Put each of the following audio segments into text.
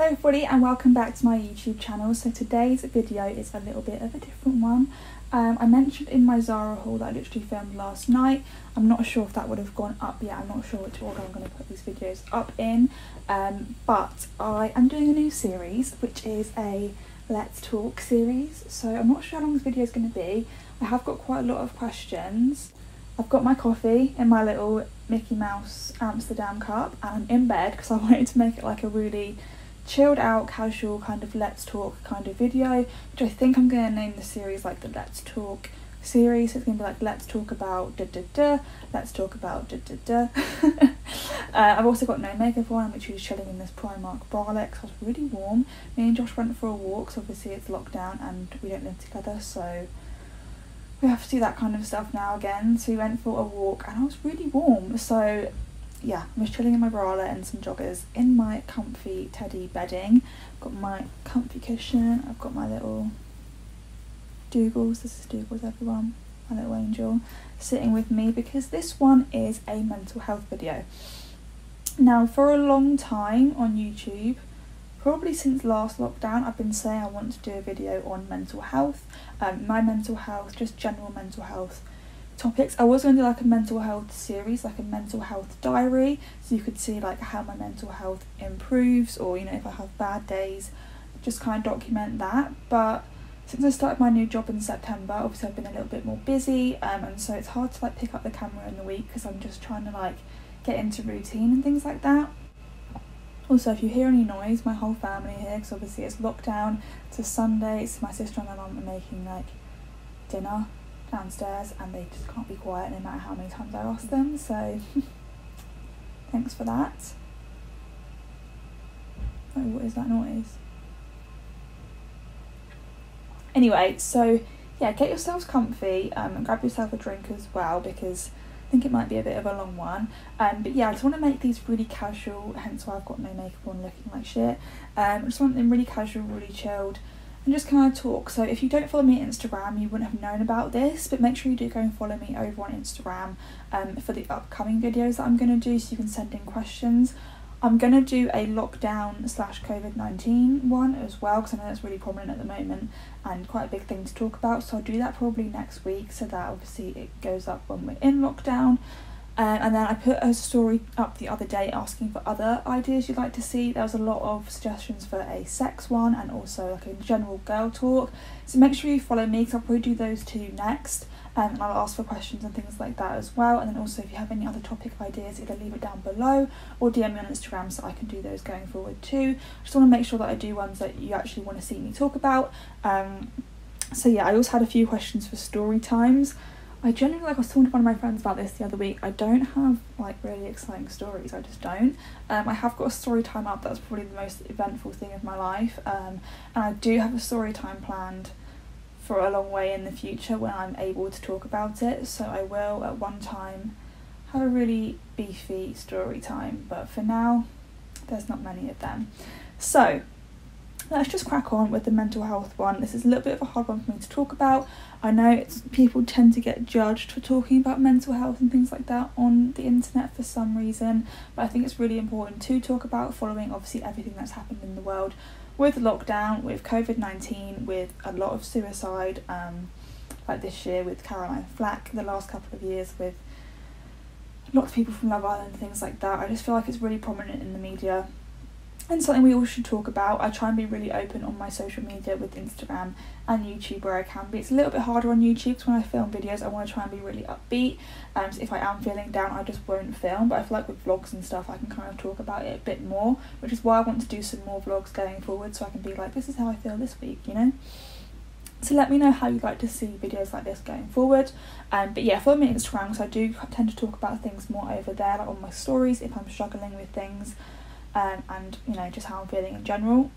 Hello everybody and welcome back to my YouTube channel. So today's video is a little bit of a different one. I mentioned in my Zara haul that I literally filmed last night. I'm not sure if that would have gone up yet. I'm not sure which order I'm going to put these videos up in. But I am doing a new series, which is a Let's Talk series. So I'm not sure how long this video is going to be. I have got quite a lot of questions. I've got my coffee in my little Mickey Mouse Amsterdam cup and I'm in bed because I wanted to make it like a really chilled out, casual kind of Let's Talk kind of video, which I think I'm going to name the series like the Let's Talk series. So it's going to be like let's talk about da da da, let's talk about da da da. I've also got no makeup on. I'm literally chilling in this Primark bralette because it's really warm. Me and Josh went for a walk, so obviously it's lockdown and we don't live together, so we have to do that kind of stuff now again. So we went for a walk and I was really warm, so yeah, I'm just chilling in my bralette and some joggers in my comfy teddy bedding. I've got my comfy cushion, I've got my little Dougals, this is Dougals everyone, my little angel, sitting with me because this one is a mental health video. Now for a long time on YouTube, probably since last lockdown, I've been saying I want to do a video on mental health, my mental health, just general mental health topics. I was going to do like a mental health series, like a mental health diary, so you could see like how my mental health improves, or you know, if I have bad days, just kind of document that. But since I started my new job in September, obviously I've been a little bit more busy, and so it's hard to like pick up the camera in the week because I'm just trying to like get into routine and things like that. Also, if you hear any noise, my whole family here, because obviously it's lockdown, it's a Sunday, so my sister and my mum are making like dinner downstairs and they just can't be quiet no matter how many times I ask them, so thanks for that. Oh, what is that noise? Anyway, so yeah, get yourselves comfy and grab yourself a drink as well because I think it might be a bit of a long one. But yeah, I just want to make these really casual, hence why I've got no makeup on looking like shit. I just want them really casual, really chilled, and just kind of talk. So if you don't follow me on Instagram, you wouldn't have known about this, but make sure you do go and follow me over on Instagram for the upcoming videos that I'm going to do, so you can send in questions. I'm going to do a lockdown / COVID-19 one as well, because I know that's really prominent at the moment and quite a big thing to talk about, so I'll do that probably next week, so that obviously it goes up when we're in lockdown. And then I put a story up the other day asking for other ideas you'd like to see. There was a lot of suggestions for a sex one and also like a general girl talk, so make sure you follow me because I'll probably do those two next, and I'll ask for questions and things like that as well. And then also if you have any other topic ideas, either leave it down below or DM me on Instagram so I can do those going forward too. Just want to make sure that I do ones that you actually want to see me talk about. So yeah, I also had a few questions for story times. I generally, like I was talking to one of my friends about this the other week, I don't have like really exciting stories, I just don't. I have got a story time up that's probably the most eventful thing of my life, and I do have a story time planned for a long way in the future when I'm able to talk about it, so I will at one time have a really beefy story time, but for now there's not many of them. So let's just crack on with the mental health one. This is a little bit of a hard one for me to talk about. I know people tend to get judged for talking about mental health and things like that on the internet for some reason, but I think it's really important to talk about, following obviously everything that's happened in the world with lockdown, with COVID-19, with a lot of suicide, like this year with Caroline Flack, the last couple of years with lots of people from Love Island and things like that. I just feel like it's really prominent in the media and something we all should talk about. I try and be really open on my social media with Instagram and YouTube where I can be. It's a little bit harder on YouTube because when I film videos I want to try and be really upbeat, so if I am feeling down I just won't film, but I feel like with vlogs and stuff I can kind of talk about it a bit more, which is why I want to do some more vlogs going forward, so I can be like, this is how I feel this week, you know. So let me know how you'd like to see videos like this going forward. But yeah, follow me on Instagram because I do tend to talk about things more over there, like on my stories if I'm struggling with things. And you know, just how I'm feeling in general.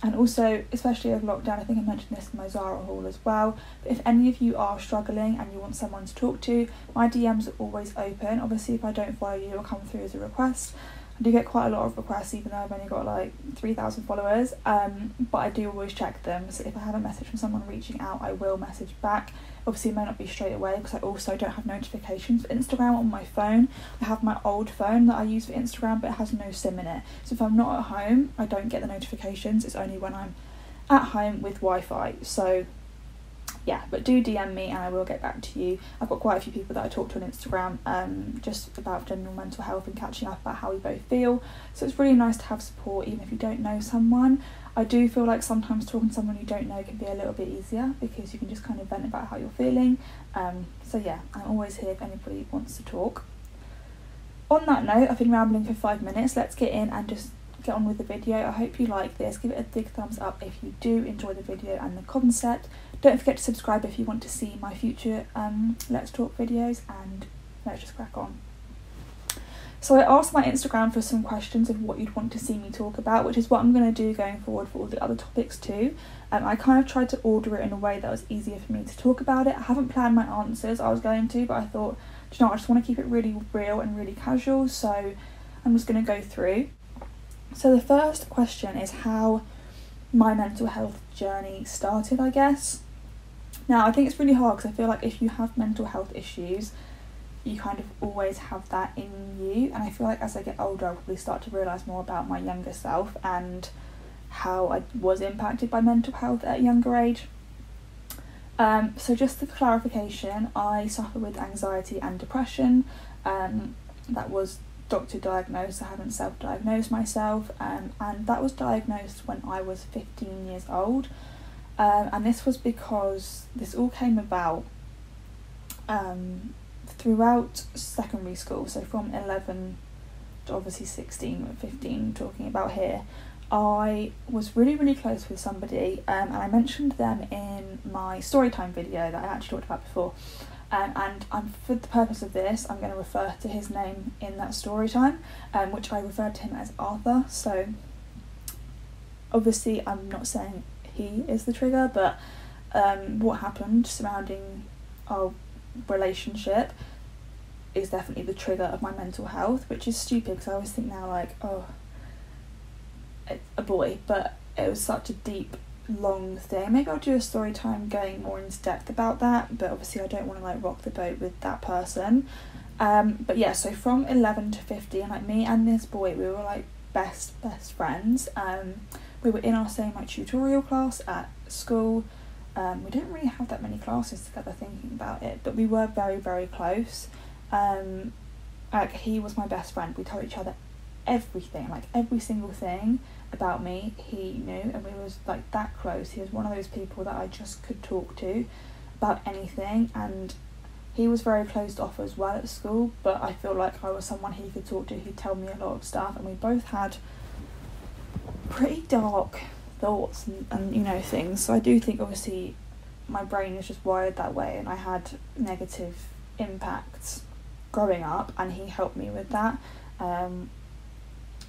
And also, especially over lockdown, I think I mentioned this in my Zara haul as well, but if any of you are struggling and you want someone to talk to, my DMs are always open. Obviously if I don't follow you, it'll come through as a request, I do get quite a lot of requests, even though I've only got like 3,000 followers, but I do always check them. So if I have a message from someone reaching out, I will message back. Obviously it may not be straight away, because I also don't have notifications for Instagram on my phone. I have my old phone that I use for Instagram, but it has no SIM in it. So if I'm not at home, I don't get the notifications. It's only when I'm at home with Wi-Fi. So yeah, but do DM me and I will get back to you. I've got quite a few people that I talk to on Instagram, just about general mental health and catching up about how we both feel. So it's really nice to have support, even if you don't know someone. I do feel like sometimes talking to someone you don't know can be a little bit easier, because you can just kind of vent about how you're feeling. So yeah, I'm always here if anybody wants to talk. On that note, I've been rambling for 5 minutes. Let's get in and just get on with the video. I hope you like this. Give it a big thumbs up if you do enjoy the video and the concept. Don't forget to subscribe if you want to see my future Let's Talk videos, and let's just crack on. So I asked my Instagram for some questions of what you'd want to see me talk about, which is what I'm going to do going forward for all the other topics too. I kind of tried to order it in a way that was easier for me to talk about it. I haven't planned my answers, I was going to, but I thought, do you know what, I just want to keep it really real and really casual, so I'm just going to go through. So the first question is how my mental health journey started, I guess. Now, I think it's really hard, because I feel like if you have mental health issues, you kind of always have that in you, and I feel like as I get older I'll probably start to realise more about my younger self and how I was impacted by mental health at a younger age. So just for clarification, I suffer with anxiety and depression. That was doctor diagnosed, I haven't self-diagnosed myself, and that was diagnosed when I was 15 years old. And this was because this all came about throughout secondary school, so from 11 to obviously 16, 15 talking about here. I was really close with somebody, and I mentioned them in my storytime video that I actually talked about before, and for the purpose of this I'm going to refer to his name in that storytime, which I referred to him as Arthur. So obviously I'm not saying he is the trigger, but what happened surrounding our relationship is definitely the trigger of my mental health, which is stupid, because I always think now like, oh, it's a boy, but it was such a deep, long thing. Maybe I'll do a story time going more into depth about that, but obviously I don't want to like rock the boat with that person. But yeah, so from 11 to 15, like me and this boy, we were like best friends. We were in our same like tutorial class at school. We didn't really have that many classes together, thinking about it, but we were very close. Like he was my best friend. We told each other everything, like every single thing about me he knew, and we was like that close. He was one of those people that I just could talk to about anything, and he was very closed off as well at school, but I feel like I was someone he could talk to. He'd tell me a lot of stuff, and we both had pretty dark thoughts and you know, things. So I do think obviously my brain is just wired that way, and I had negative impacts growing up, and he helped me with that.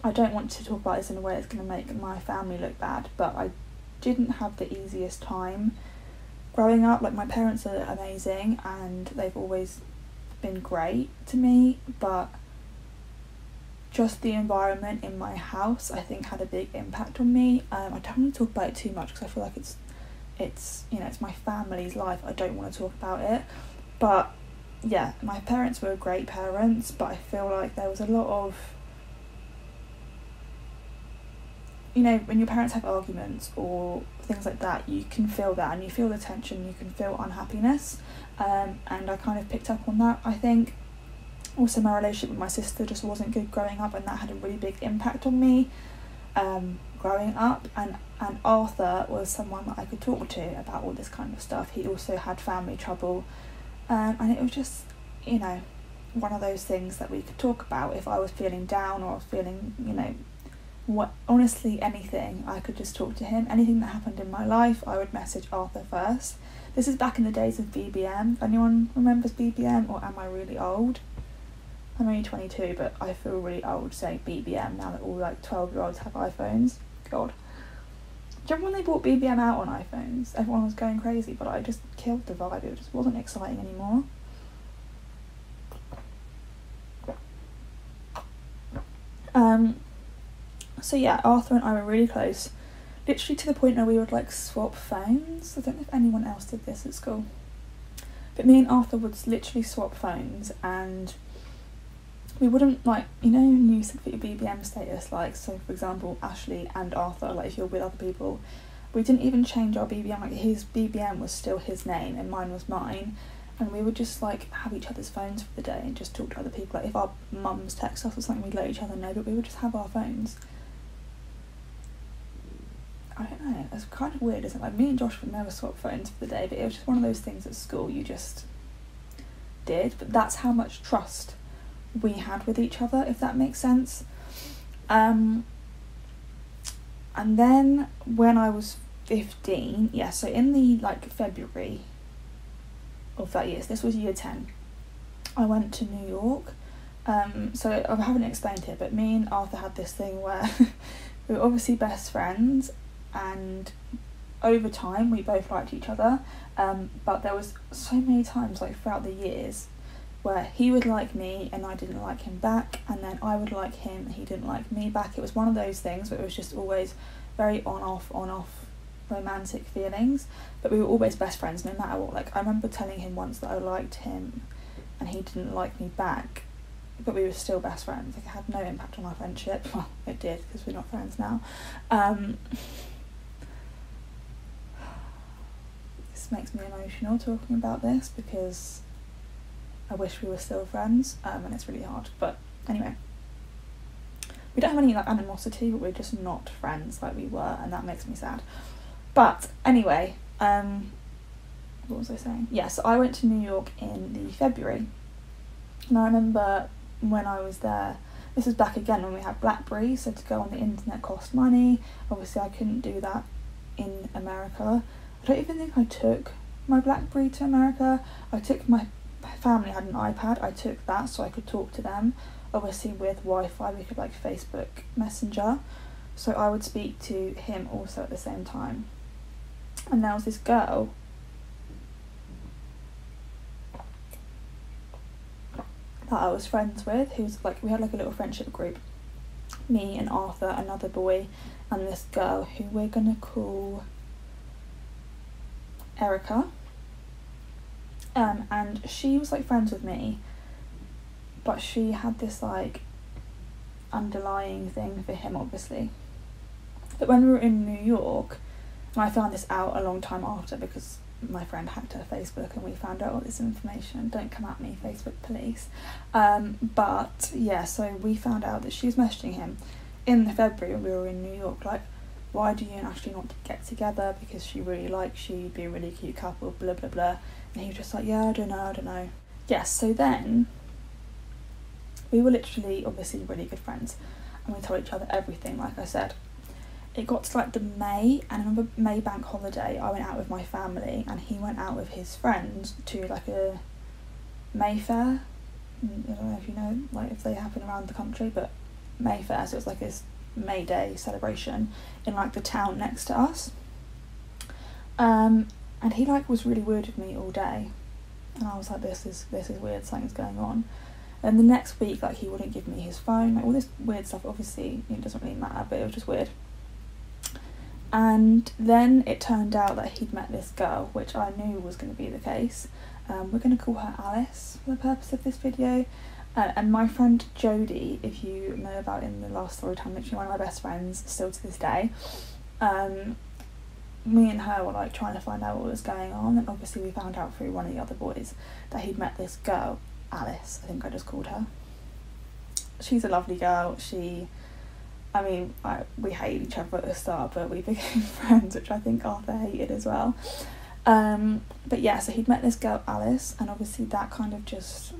I don't want to talk about this in a way that's going to make my family look bad, but I didn't have the easiest time growing up. Like my parents are amazing and they've always been great to me, but just the environment in my house I think had a big impact on me. I don't want to talk about it too much because I feel like it's you know, it's my family's life. I don't want to talk about it, but yeah, my parents were great parents, but I feel like there was a lot of, you know, when your parents have arguments or things like that, you can feel that, and you feel the tension, you can feel unhappiness, and I kind of picked up on that, I think. Also, my relationship with my sister just wasn't good growing up, and that had a really big impact on me growing up, and Arthur was someone that I could talk to about all this kind of stuff. He also had family trouble, and it was just, you know, one of those things that we could talk about. If I was feeling down or I was feeling, you know, honestly anything, I could just talk to him. Anything that happened in my life, I would message Arthur first. This is back in the days of BBM. If anyone remembers BBM, or am I really old? I'm only 22, but I feel really old saying BBM now that all like 12-year-olds have iPhones. God. Do you remember when they brought BBM out on iPhones? Everyone was going crazy, but I just killed the vibe. It just wasn't exciting anymore. So yeah, Arthur and I were really close, literally to the point where we would like swap phones. I don't know if anyone else did this at school, but me and Arthur would literally swap phones, and we wouldn't, like, you know, when you said for your BBM status, like, so for example, Ashleigh and Arthur, like if you're with other people, we didn't even change our BBM, like his BBM was still his name and mine was mine, and we would just like have each other's phones for the day and just talk to other people. Like if our mums text us or something, we'd let each other know, but we would just have our phones. I don't know, it's kind of weird, isn't it? Like me and Josh would never swap phones for the day, but it was just one of those things at school you just did. But that's how much trust we had with each other, if that makes sense. And then when I was 15, yeah, so in the like February of that year, so this was year 10, I went to New York. So I haven't explained it, but me and Arthur had this thing where we were obviously best friends, and over time we both liked each other, but there was so many times like throughout the years where he would like me and I didn't like him back, and then I would like him and he didn't like me back. It was one of those things where it was just always very on off romantic feelings, but we were always best friends no matter what. Like I remember telling him once that I liked him and he didn't like me back, but we were still best friends. Like it had no impact on our friendship. Well, it did, because we're not friends now. This makes me emotional talking about this, because I wish we were still friends, and it's really hard. But anyway, we don't have any like animosity, but we're just not friends like we were, and that makes me sad. But anyway, what was I saying? Yeah, so I went to New York in the February, and I remember when I was there, this was back again when we had BlackBerry, so to go on the internet cost money. Obviously I couldn't do that in America. I don't even think I took my BlackBerry to America. I took my family had an iPad, I took that so I could talk to them. Obviously with Wi-Fi we could like Facebook Messenger, so I would speak to him also at the same time. And there was this girl that I was friends with, who was like, we had like a little friendship group, me and Arthur, another boy, and this girl who we're gonna call Erica. And she was like friends with me, but she had this like underlying thing for him, obviously. But when we were in New York, and I found this out a long time after because my friend hacked her Facebook and we found out all this information. Don't come at me, Facebook police. But yeah, so we found out that she was messaging him in the February when we were in New York, like, why do you and Ashleigh not get together, because she really likes you, you'd be a really cute couple, blah blah blah. And he was just like, yeah, I don't know. Yes, so then we were literally obviously really good friends, and we told each other everything, like I said. It got to like the May, and I remember May bank holiday, I went out with my family and he went out with his friends to like a Mayfair. I don't know if you know, like if they happen around the country, but Mayfair, so it was like this May Day celebration in like the town next to us. And he like was really weird with me all day, and I was like, this is weird, something's going on. And the next week, like, he wouldn't give me his phone, like all this weird stuff. Obviously it doesn't really matter, but it was just weird. And then it turned out that he'd met this girl, which I knew was going to be the case. We're going to call her Alice for the purpose of this video. And my friend Jodie, if you know about in the last story time, literally one of my best friends still to this day, me and her were like trying to find out what was going on, and obviously we found out through one of the other boys that he'd met this girl, Alice, I think I just called her. She's a lovely girl. We hated each other at the start, but we became friends, which I think Arthur hated as well. But yeah, so he'd met this girl, Alice, and obviously that kind of just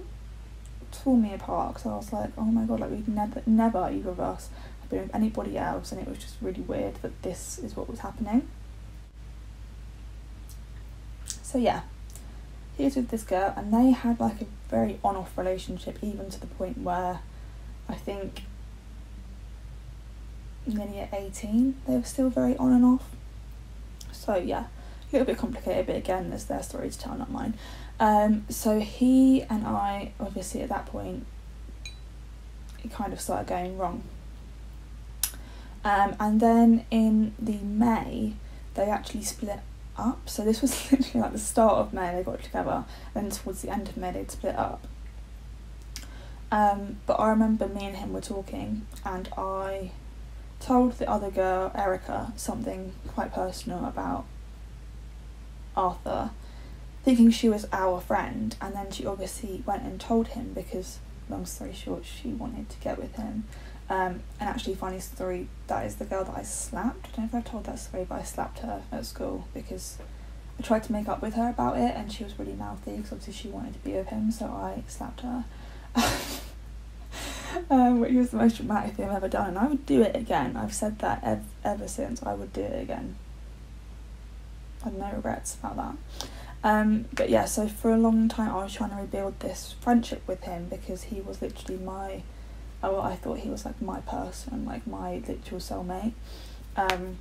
tore me apart, because I was like, oh my god, like we'd never either of us have been with anybody else, and it was just really weird that this is what was happening. So yeah, he was with this girl, and they had like a very on-off relationship, even to the point where I think nearly at 18 they were still very on and off. So yeah, a little bit complicated, but again, it's their story to tell, not mine. So he and I, obviously at that point, it kind of started going wrong. And then in the May, they actually split up. So this was literally like the start of May, they got together, and then towards the end of May they'd split up. But I remember me and him were talking, and I told the other girl, Erica, something quite personal about Arthur, thinking she was our friend, and then she obviously went and told him because, long story short, she wanted to get with him. And actually, funny story, that is the girl that I slapped. I don't know if I've told that story, but I slapped her at school because I tried to make up with her about it, and she was really mouthy because obviously she wanted to be with him, so I slapped her. Which was the most dramatic thing I've ever done, and I would do it again. I've said that ever since. I would do it again. I have no regrets about that. But yeah, so for a long time I was trying to rebuild this friendship with him because he was literally I thought he was like my person, like my literal soulmate. And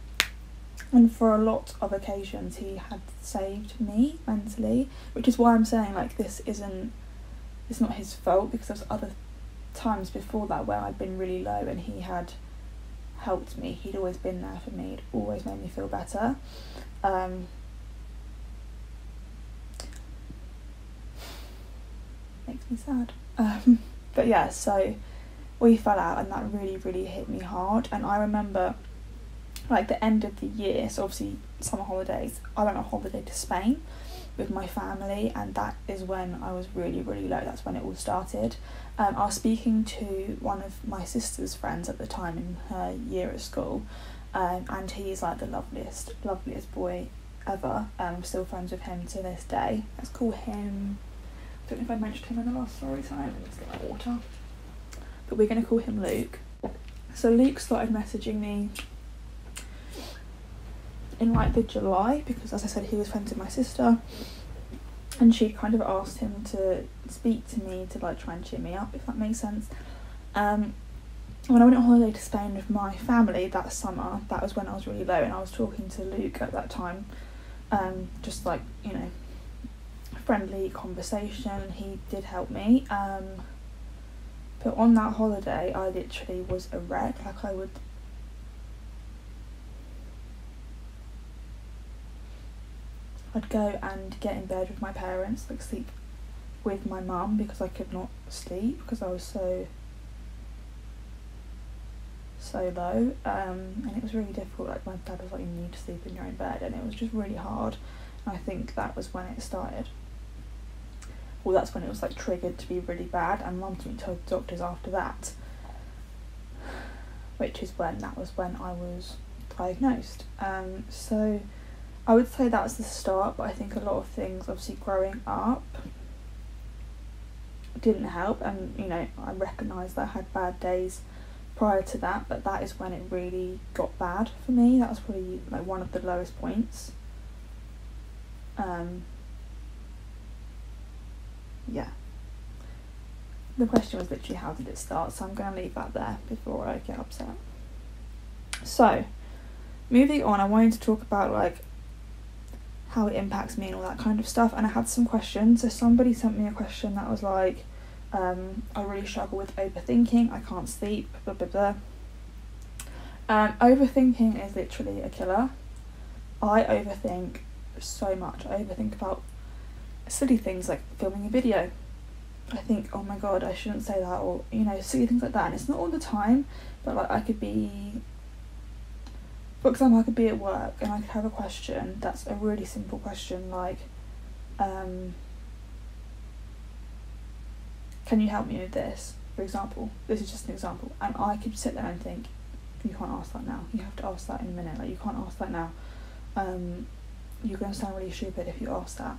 for a lot of occasions he had saved me mentally, which is why I'm saying like it's not his fault, because there's other times before that where I'd been really low and he had helped me. He'd always been there for me. He'd always made me feel better. Makes me sad. But yeah, so we fell out, and that really, really hit me hard. And I remember like the end of the year, so obviously summer holidays, I went on holiday to Spain with my family, and that is when I was really, really low. That's when it all started. I was speaking to one of my sister's friends at the time in her year at school, and he's like the loveliest boy ever. I'm still friends with him to this day. Let's call him, I don't know if I mentioned him in the last story time. Let's get my water. But we're going to call him Luke. So Luke started messaging me in like the July, because as I said, he was friends with my sister, and she kind of asked him to speak to me to like try and cheer me up, if that makes sense. When I went on holiday to Spain with my family that summer, that was when I was really low, and I was talking to Luke at that time, just like, you know, friendly conversation. He did help me, but on that holiday I literally was a wreck. Like I'd go and get in bed with my parents, like sleep with my mum, because I could not sleep because I was so low, and it was really difficult. Like my dad was like, you need to sleep in your own bed, and it was just really hard. And I think that was when it started. Well, that's when it was like triggered to be really bad, and mum took me to doctors after that, which is when I was diagnosed. So I would say that's the start, but I think a lot of things, obviously growing up, didn't help, and you know, I recognised that I had bad days prior to that, but that is when it really got bad for me. That was probably like one of the lowest points. Yeah. The question was literally how did it start, so I'm going to leave that there before I get upset. So, moving on, I wanted to talk about like how it impacts me and all that kind of stuff, and I had some questions. So somebody sent me a question that was like, I really struggle with overthinking, I can't sleep, blah blah blah. Overthinking is literally a killer. I overthink so much. I overthink about silly things like filming a video. I think, oh my god, I shouldn't say that, or you know, silly things like that. And it's not all the time, but like I could be, for example, I could be at work and I could have a question that's a really simple question like, can you help me with this, for example. This is just an example, and I could sit there and think, you can't ask that now, you have to ask that in a minute, like you can't ask that now, you're going to sound really stupid if you ask that.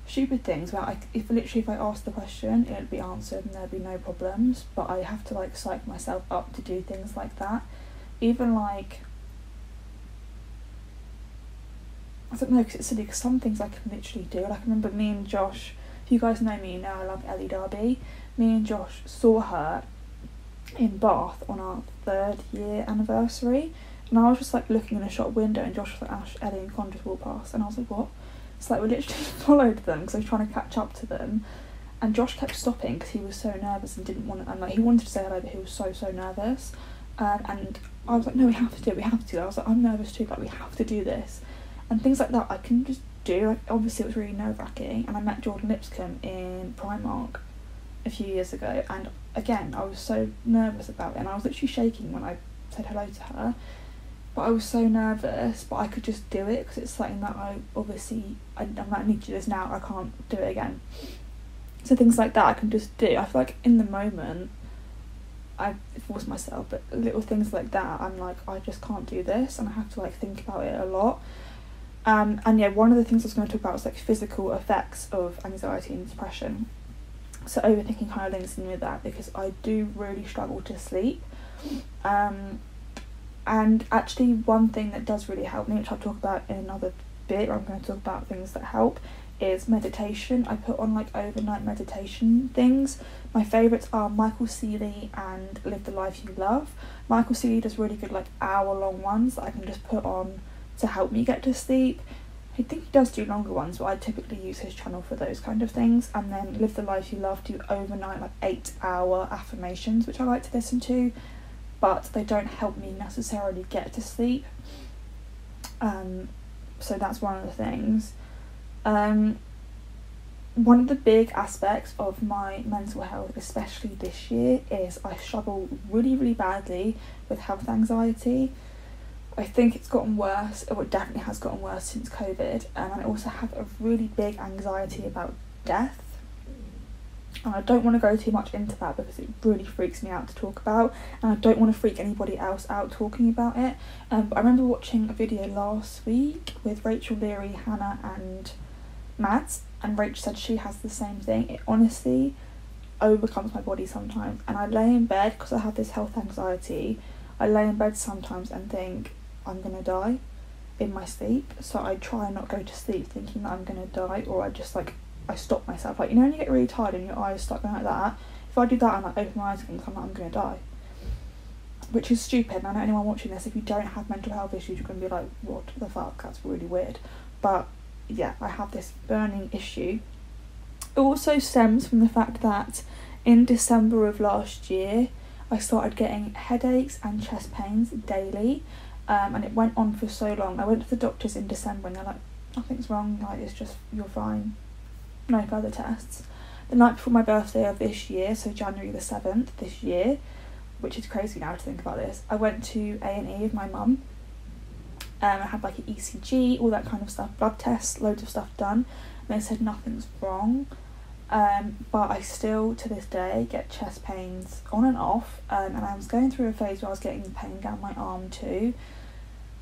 Stupid things, well, if I asked the question, it would be answered and there'd be no problems, but I have to like psych myself up to do things like that. Even like, I don't know, because it's silly, because some things I can literally do. Like I remember me and Josh, if you guys know me, you know I love Ellie Darby. Me and Josh saw her in Bath on our 3rd year anniversary, and I was just like looking in a shop window, and Josh was like, Ash, Ellie and Con just walked past, and I was like, what? It's like we literally followed them because I was trying to catch up to them, and Josh kept stopping because he was so nervous and didn't want to, and like he wanted to say hello but he was so nervous, and I was like, no, we have to do it, we have to. I was like, I'm nervous too, like, we have to do this. And things like that I can just do. Like, obviously it was really nerve-wracking, and I met Jordan Lipscomb in Primark a few years ago, and again I was so nervous about it, and I was literally shaking when I said hello to her, but I was so nervous, but I could just do it because it's something that I'm like, I need to do this now, I can't do it again. So things like that I can just do. I feel like in the moment I force myself, but little things like that I'm like, I just can't do this, and I have to like think about it a lot. And yeah, one of the things I was going to talk about was like physical effects of anxiety and depression. So overthinking kind of links in with that, because I do really struggle to sleep. And actually one thing that does really help me, which I'll talk about in another bit, where I'm going to talk about things that help, is meditation. I put on like overnight meditation things. My favourites are Michael Seeley and Live the Life You Love. Michael Seeley does really good like hour-long ones that I can just put on to help me get to sleep. I think he does do longer ones, but I typically use his channel for those kind of things. And then Live the Life You Love do overnight like 8-hour affirmations, which I like to listen to, but they don't help me necessarily get to sleep. So that's one of the things. One of the big aspects of my mental health, especially this year, is I struggle really, really badly with health anxiety. I think it's gotten worse, or it definitely has gotten worse since COVID, and I also have a really big anxiety about death. And I don't want to go too much into that because it really freaks me out to talk about, and I don't want to freak anybody else out talking about it. But I remember watching a video last week with Rachel Leary, Hannah and Matt, and Rach said she has the same thing. It honestly overcomes my body sometimes, and I lay in bed because I have this health anxiety. I lay in bed sometimes and think I'm gonna die in my sleep, so I try and not go to sleep thinking that I'm gonna die, or I stop myself, like, you know when you get really tired and your eyes start going like that. If I do that and I open my eyes again, I'm like, I'm gonna die, which is stupid. And I know anyone watching this, if you don't have mental health issues, you're gonna be like, what the fuck, that's really weird. But yeah, I have this burning issue. It also stems from the fact that in December of last year I started getting headaches and chest pains daily, and it went on for so long. I went to the doctors in December and they're like, nothing's wrong, like, it's just, you're fine, no further tests. The night before my birthday of this year, so January the 7th this year, which is crazy now to think about this, I went to A&E with my mum. I had like an ECG, all that kind of stuff, blood tests, loads of stuff done, and they said nothing's wrong. But I still, to this day, get chest pains on and off, and I was going through a phase where I was getting pain down my arm too.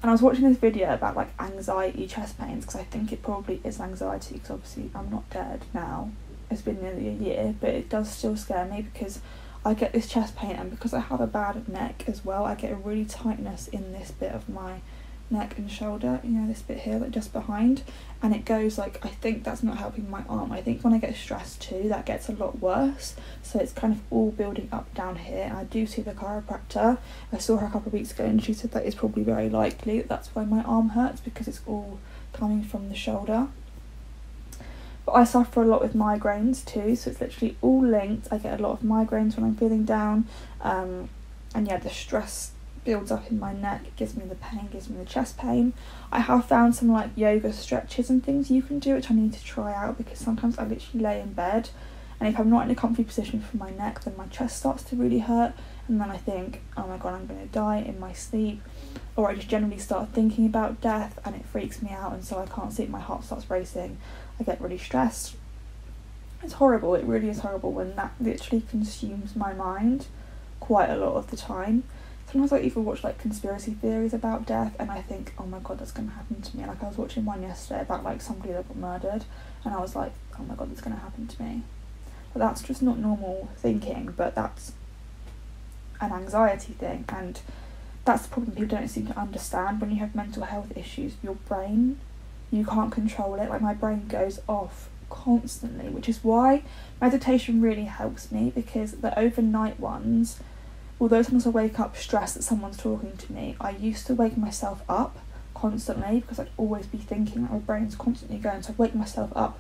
And I was watching this video about like anxiety chest pains, because I think it probably is anxiety, because obviously I'm not dead now, it's been nearly a year, but it does still scare me because I get this chest pain, and because I have a bad neck as well, I get a really tightness in this bit of my neck and shoulder, you know, this bit here, like just behind, and it goes like, I think that's not helping my arm. I think when I get stressed too, that gets a lot worse, so it's kind of all building up down here. And I do see the chiropractor. I saw her a couple of weeks ago and she said that it's probably very likely that that's why my arm hurts, because it's all coming from the shoulder. But I suffer a lot with migraines too, so it's literally all linked. I get a lot of migraines when I'm feeling down, and yeah, the stress builds up in my neck, it gives me the pain, gives me the chest pain. I have found some like yoga stretches and things you can do, which I need to try out, because sometimes I literally lay in bed, and if I'm not in a comfy position for my neck, then my chest starts to really hurt, and then I think, oh my god, I'm going to die in my sleep. Or I just generally start thinking about death and it freaks me out, and so I can't sleep, my heart starts racing, I get really stressed. It's horrible, it really is horrible when that literally consumes my mind quite a lot of the time. Sometimes I even watch like conspiracy theories about death and I think, oh my god, that's going to happen to me. Like, I was watching one yesterday about like somebody that got murdered, and I was like, oh my god, that's going to happen to me. But that's just not normal thinking, but that's an anxiety thing, and that's the problem people don't seem to understand. When you have mental health issues, your brain, you can't control it. Like, my brain goes off constantly, which is why meditation really helps me, because the overnight ones, although sometimes I wake up stressed that someone's talking to me, I used to wake myself up constantly because I'd always be thinking, like, my brain's constantly going, so I'd wake myself up,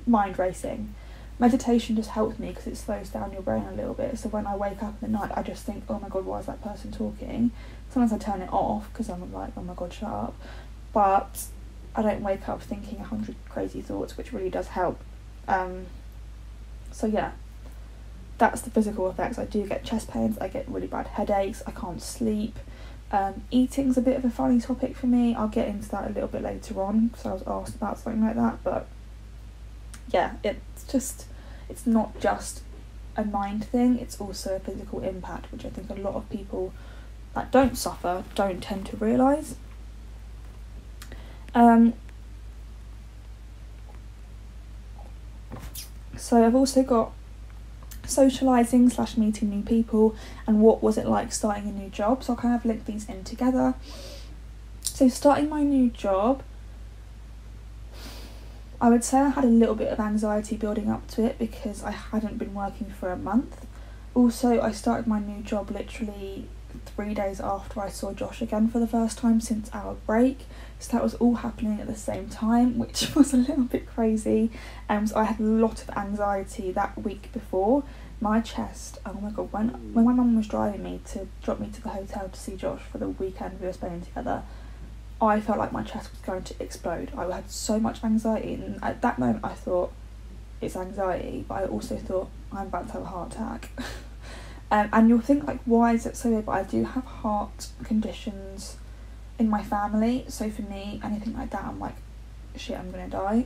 mind racing. meditation just helps me because it slows down your brain a little bit. So when I wake up in the night, I just think, oh my god, why is that person talking? Sometimes I turn it off because I'm like, oh my god, shut up. But I don't wake up thinking 100 crazy thoughts, which really does help. So yeah, that's the physical effects. I do get chest pains, I get really bad headaches, I can't sleep. Eating's a bit of a funny topic for me. I'll get into that a little bit later on because I was asked about something like that. But yeah, it's not just a mind thing, it's also a physical impact, which I think a lot of people that don't suffer don't tend to realise. So I've also got socialising / meeting new people, and what was it like starting a new job. So I'll kind of link these in together. So starting my new job, I would say I had a little bit of anxiety building up to it because I hadn't been working for a month. Also, I started my new job literally 3 days after I saw Josh again for the first time since our break. So that was all happening at the same time, which was a little bit crazy. So I had a lot of anxiety that week before. My chest, oh my god, when my mum was driving me to drop me to the hotel to see Josh for the weekend we were spending together, I felt like my chest was going to explode. I had so much anxiety, and at that moment I thought it's anxiety, but I also thought I'm about to have a heart attack. And you'll think like, why is it so weird? But I do have heart conditions in my family, so for me, anything like that, I'm like, shit, I'm gonna die.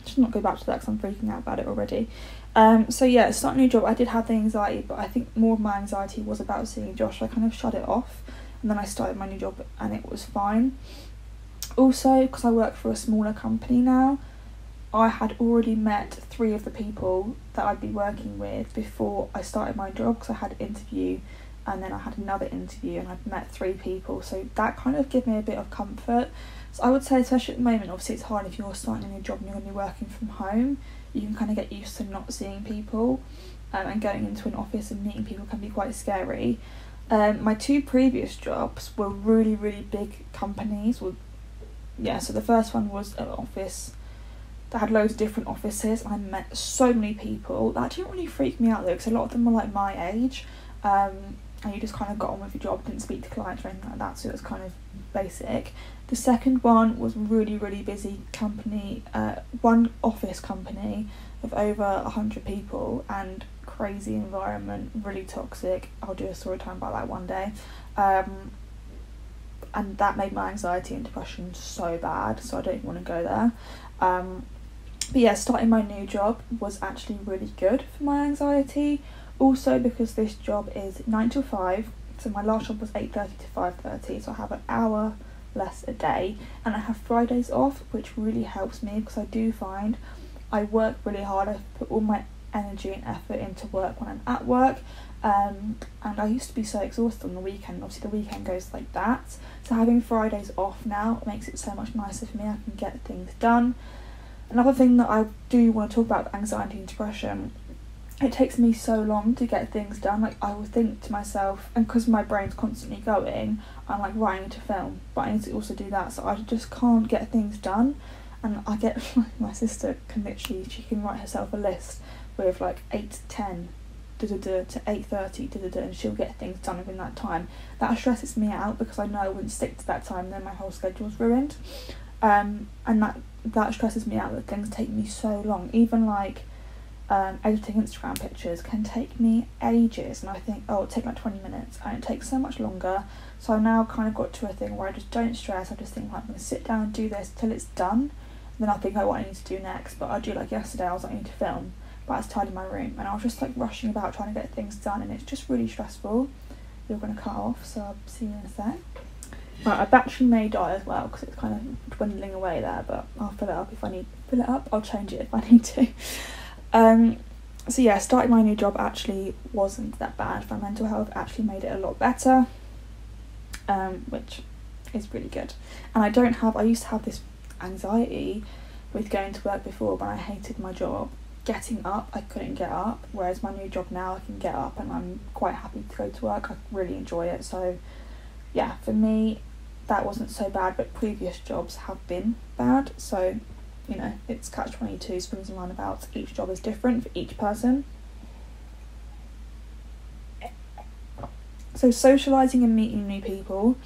Should not go back to that because I'm freaking out about it already. So yeah, starting a new job, I did have the anxiety, but I think more of my anxiety was about seeing Josh. I kind of shut it off, and then I started my new job and it was fine. Also, because I work for a smaller company now, I had already met 3 of the people that I'd be working with before I started my job, because I had an interview and then I had another interview and I'd met 3 people, so that kind of gave me a bit of comfort. So I would say, especially at the moment, obviously it's hard if you're starting a new job and you're going to be working from home, you can kind of get used to not seeing people, and going into an office and meeting people can be quite scary. My 2 previous jobs were really, really big companies. So the first one was an office that had loads of different offices, and I met so many people. That didn't really freak me out though, because a lot of them were like my age, and you just kind of got on with your job, didn't speak to clients or anything like that, so it was kind of basic. The second one was really, really busy company, one office company of over 100 people, and crazy environment, really toxic. I'll do a story time about that one day. And that made my anxiety and depression so bad, so I don't even want to go there. But yeah, starting my new job was actually really good for my anxiety. Also because this job is 9 till 5, so my last job was 8:30 to 5:30, so I have an hour less a day, and I have Fridays off, which really helps me because I do find I work really hard. I put all my energy and effort into work when I'm at work, and I used to be so exhausted on the weekend. Obviously the weekend goes like that, so having Fridays off now makes it so much nicer for me. I can get things done. Another thing that I do want to talk about, anxiety and depression, it takes me so long to get things done. Like, I will think to myself, and because my brain's constantly going, I'm like, right, I need to film, but I need to also do that, so I just can't get things done. And I get, my sister can literally, she can write herself a list with like 8 to 10 to 8:30 and she'll get things done within that time. That stresses me out because I know I wouldn't stick to that time, then my whole schedule's ruined. And that stresses me out, that things take me so long. Even like editing Instagram pictures can take me ages, and I think, oh, it'll take like 20 minutes, and it takes so much longer. So I've now kind of got to a thing where I just don't stress. I just think, like, I'm going to sit down and do this till it's done, and then I'll think, oh, what I need to do next. But I do, like yesterday I was like, I need to film, but I was tidying my room and I was just like rushing about trying to get things done, and it's just really stressful. You're going to cut off, so I'll see you in a sec. Right, my battery may die as well because it's kind of dwindling away there, but I'll fill it up if I need to fill it up. I'll change it if I need to. So yeah, starting my new job actually wasn't that bad for my mental health. Actually made it a lot better, which is really good. And I used to have this anxiety with going to work before when I hated my job. Getting up, I couldn't get up, whereas my new job now I can get up and I'm quite happy to go to work. I really enjoy it. So yeah, for me that wasn't so bad, but previous jobs have been bad, so you know, it's catch-22, swings and roundabouts. Each job is different for each person. So socialising and meeting new people.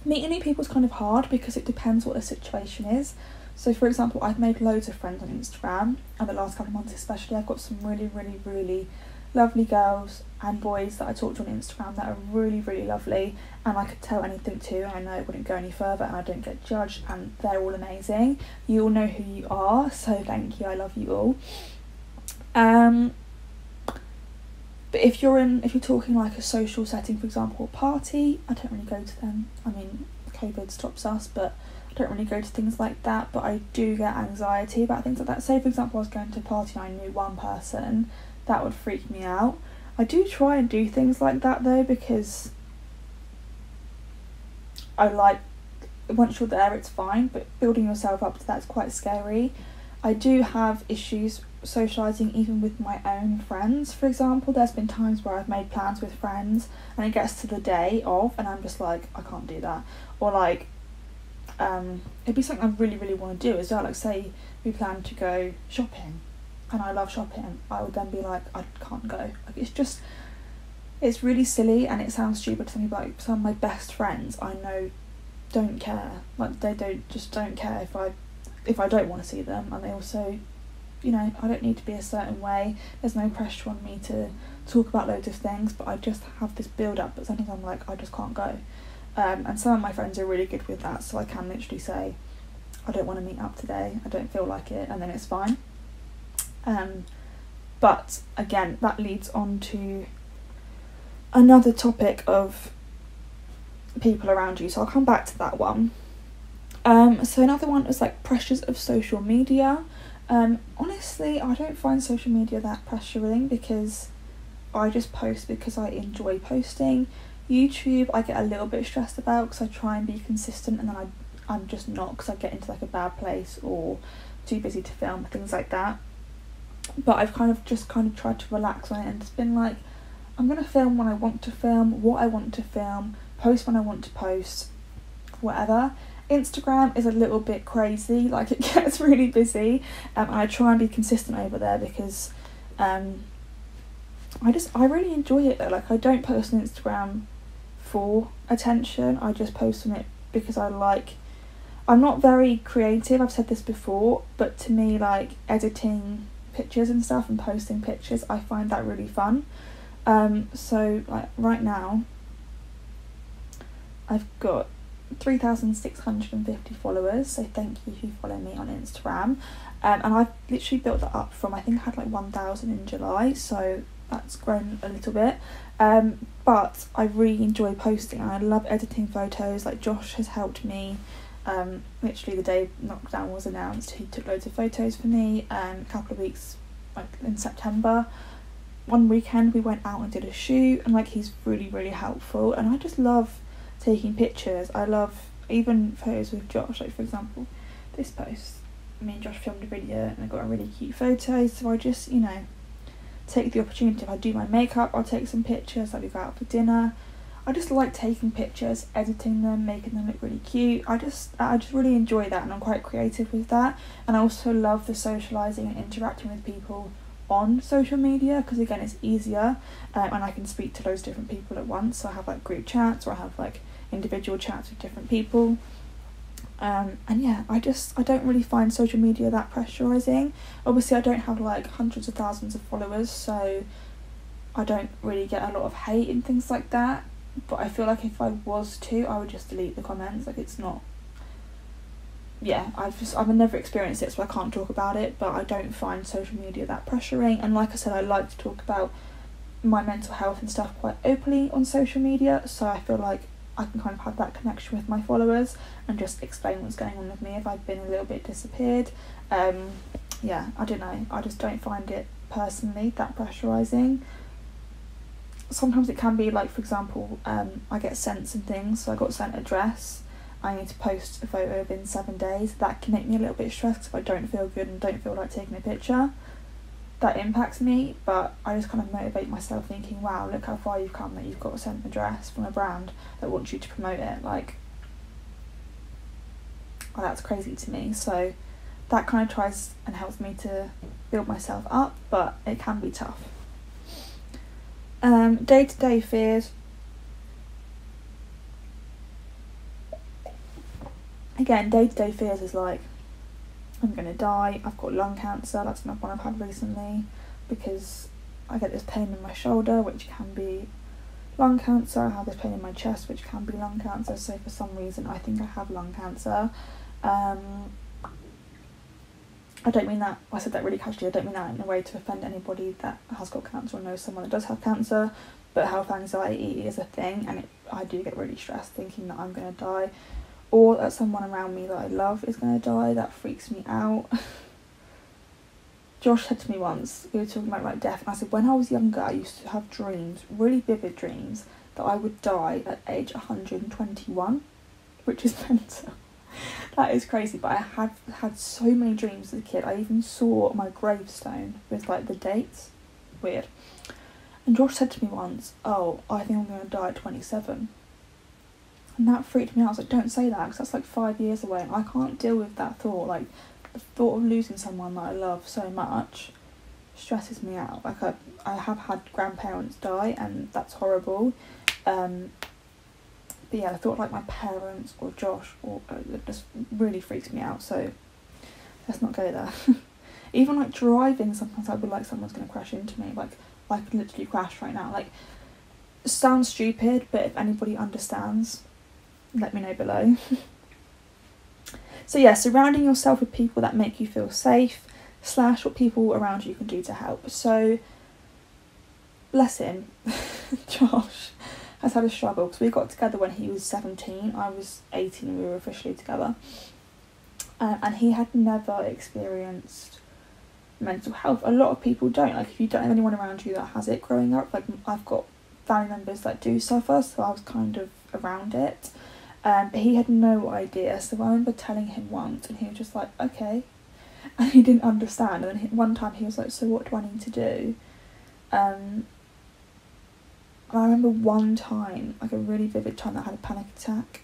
Meeting new people is kind of hard because it depends what the situation is. So for example, I've made loads of friends on Instagram, and the last couple of months especially, I've got some really, really, really lovely girls and boys that I talk to on Instagram that are really, really lovely, and I could tell anything to, and I know it wouldn't go any further, and I don't get judged, and they're all amazing. You all know who you are, so thank you, I love you all. But if you're talking like a social setting, for example, a party, I don't really go to them. I mean, COVID stops us, but I don't really go to things like that. But I do get anxiety about things like that. Say, for example, I was going to a party and I knew one person, that would freak me out. I do try and do things like that though, because I like, once you're there it's fine, but building yourself up to that is quite scary. I do have issues socialising even with my own friends. For example, there's been times where I've made plans with friends and it gets to the day of and I'm just like, I can't do that. Or like, it'd be something I really, really want to do as well. Like say we plan to go shopping and I love shopping, I would then be like, I can't go. Like it's really silly and it sounds stupid to some people. Like some of my best friends I know don't care. Like they don't care if I don't want to see them, and they also, you know, I don't need to be a certain way. There's no pressure on me to talk about loads of things, but I just have this build up, but sometimes I'm like, I just can't go. And some of my friends are really good with that, so I can literally say, I don't want to meet up today, I don't feel like it, and then it's fine. But again, that leads on to another topic of people around you, so I'll come back to that one. So another one was like pressures of social media. Honestly, I don't find social media that pressuring because I just post because I enjoy posting. YouTube I get a little bit stressed about because I try and be consistent, and then I'm just not, because I get into like a bad place or too busy to film, things like that. But I've kind of tried to relax on it and just been like, I'm gonna film when I want to film, what I want to film, post when I want to post, whatever. Instagram is a little bit crazy, like it gets really busy, and I try and be consistent over there because I really enjoy it though. Like I don't post on Instagram for attention, I just post on it because I'm not very creative, I've said this before, but to me like editing pictures and stuff and posting pictures, I find that really fun. So like right now I've got 3,650 followers, so thank you if you follow me on Instagram, and I've literally built that up from, I think I had like 1,000 in July, so that's grown a little bit. But I really enjoy posting and I love editing photos. Like Josh has helped me, literally the day lockdown was announced, he took loads of photos for me. A couple of weeks, like in September, one weekend we went out and did a shoot, and like he's really, really helpful, and I just love taking pictures. I love even photos with Josh, like for example this post, me and Josh filmed a video and I got a really cute photo, so I just, you know, take the opportunity. If I do my makeup, I'll take some pictures. Like we go out for dinner, I just like taking pictures, editing them, making them look really cute. I just really enjoy that, and I'm quite creative with that. And I also love the socialising and interacting with people on social media, because again it's easier, and I can speak to loads of different people at once. So I have like group chats, or I have like individual chats with different people, and yeah, I don't really find social media that pressurising. Obviously I don't have like hundreds of thousands of followers, so I don't really get a lot of hate and things like that, but I feel like if I was to, I would just delete the comments. Like it's not, yeah, I've never experienced it, so I can't talk about it, but I don't find social media that pressuring. And like I said, I like to talk about my mental health and stuff quite openly on social media, so I feel like I can kind of have that connection with my followers and just explain what's going on with me if I've been a little bit disappeared. Yeah, I don't know, I just don't find it personally that pressurising. Sometimes it can be like, for example, I get sent some things, so I got sent a dress, I need to post a photo within 7 days. That can make me a little bit stressed if I don't feel good and don't feel like taking a picture. That impacts me, but I just kind of motivate myself thinking, wow, look how far you've come, that you've got sent a dress from a brand that wants you to promote it. Like, oh, that's crazy to me. So that kind of tries and helps me to build myself up, but it can be tough. Day-to-day fears. Again, day-to-day fears is like, I'm going to die, I've got lung cancer, that's not one I've had recently, because I get this pain in my shoulder, which can be lung cancer. I have this pain in my chest, which can be lung cancer, so for some reason I think I have lung cancer. I don't mean that, I said that really casually, I don't mean that in a way to offend anybody that has got cancer or knows someone that does have cancer, but health anxiety is a thing, and I do get really stressed thinking that I'm going to die, or that someone around me that I love is going to die. That freaks me out. Josh said to me once, we were talking about like death, and I said, when I was younger I used to have dreams, really vivid dreams, that I would die at age 121, which is mental. That is crazy, but I have had so many dreams as a kid. I even saw my gravestone with like the dates. Weird. And Josh said to me once, oh, I think I'm going to die at 27. And that freaked me out. I was like, don't say that, because that's like 5 years away, and I can't deal with that thought. Like, the thought of losing someone that I love so much stresses me out. Like, I have had grandparents die, and that's horrible. But yeah, the thought of like my parents or Josh or it just really freaks me out, so let's not go there. Even like driving, sometimes I would like someone's going to crash into me. Like, I could literally crash right now. Like, it sounds stupid, but if anybody understands, let me know below. So yeah, surrounding yourself with people that make you feel safe / what people around you can do to help. So, bless him, Josh has had a struggle, because we got together when he was 17, I was 18 and we were officially together. And he had never experienced mental health. A lot of people don't. Like, if you don't have anyone around you that has it growing up, like I've got family members that do suffer, so I was kind of around it. But he had no idea, so I remember telling him once, and he was just like, okay, and he didn't understand. And then one time he was like, so what do I need to do? And I remember one time, like a really vivid time, that I had a panic attack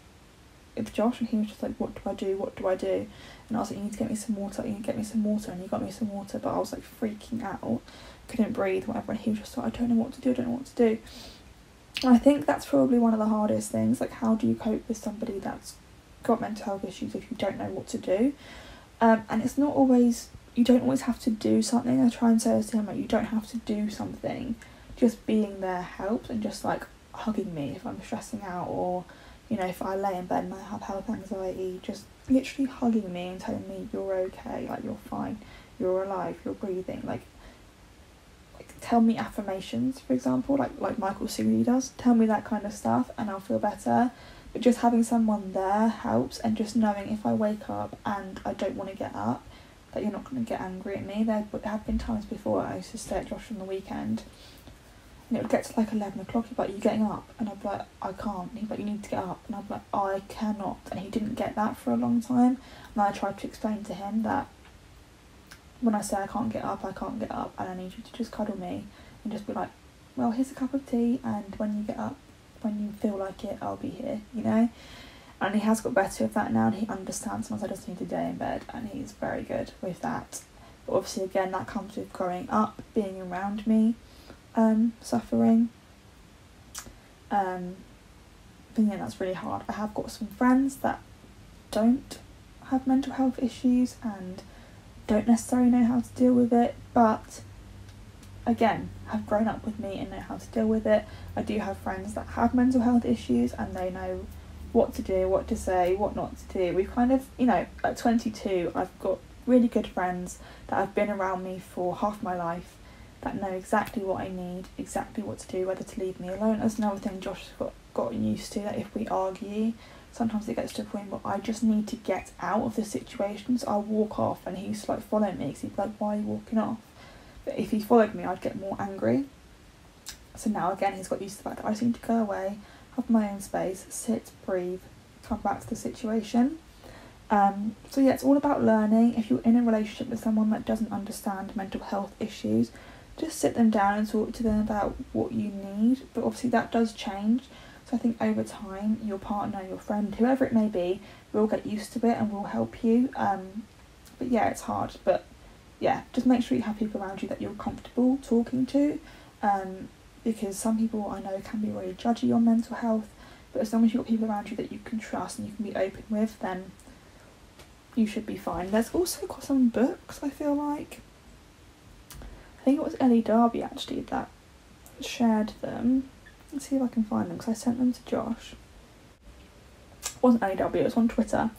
with Josh, and he was just like, what do I do, what do I do? And I was like, you need to get me some water, you need to get me some water, and he got me some water, but I was like freaking out, couldn't breathe, whatever, and he was just like, I don't know what to do, I don't know what to do. And I think that's probably one of the hardest things, like, how do you cope with somebody that's got mental health issues if you don't know what to do? And it's not always, you don't always have to do something. I try and say this to him, like, you don't have to do something, just being there helps, and just like hugging me if I'm stressing out, or, you know, if I lay in bed and I have health anxiety, just literally hugging me and telling me you're okay, like, you're fine, you're alive, you're breathing, like tell me affirmations, for example, like Michael Seeley does. Tell me that kind of stuff and I'll feel better. But just having someone there helps, and just knowing if I wake up and I don't want to get up, that you're not going to get angry at me. There have been times before I used to stay at Josh on the weekend, and it would get to like 11 o'clock, he'd be like, you getting up? And I'd be like, I can't. And he'd be like, you need to get up. And I'd be like, I cannot. And he didn't get that for a long time, and I tried to explain to him that when I say I can't get up, I can't get up, and I need you to just cuddle me and just be like, well, here's a cup of tea, and when you get up, when you feel like it, I'll be here, you know? And he has got better with that now, and he understands sometimes I just need a day in bed, and he's very good with that. But obviously, again, that comes with growing up, being around me, suffering. But yeah, that's really hard. I have got some friends that don't have mental health issues and don't necessarily know how to deal with it, but again, have grown up with me and know how to deal with it. I do have friends that have mental health issues, and they know what to do, what to say, what not to do. We've kind of, you know, at 22, I've got really good friends that have been around me for half my life, that know exactly what I need, exactly what to do, whether to leave me alone. That's another thing Josh has gotten used to, that if we argue, sometimes it gets to a point where I just need to get out of the situation, so I'll walk off, and he used to like follow me, because he'd be like, why are you walking off? But if he followed me, I'd get more angry. So now, again, he's got used to the fact that I just need to go away, have my own space, sit, breathe, come back to the situation. So yeah, it's all about learning. If you're in a relationship with someone that doesn't understand mental health issues, just sit them down and talk to them about what you need. But obviously that does change. So I think over time, your partner, your friend, whoever it may be, will get used to it and will help you. But yeah, it's hard. But yeah, just make sure you have people around you that you're comfortable talking to, because some people I know can be really judgy on mental health, but as long as you've got people around you that you can trust and you can be open with, then you should be fine. There's also got some books, I feel like. I think it was Ellie Darby actually that shared them. Let's see if I can find them, because I sent them to Josh. It wasn't Ellie Darby, it was on Twitter.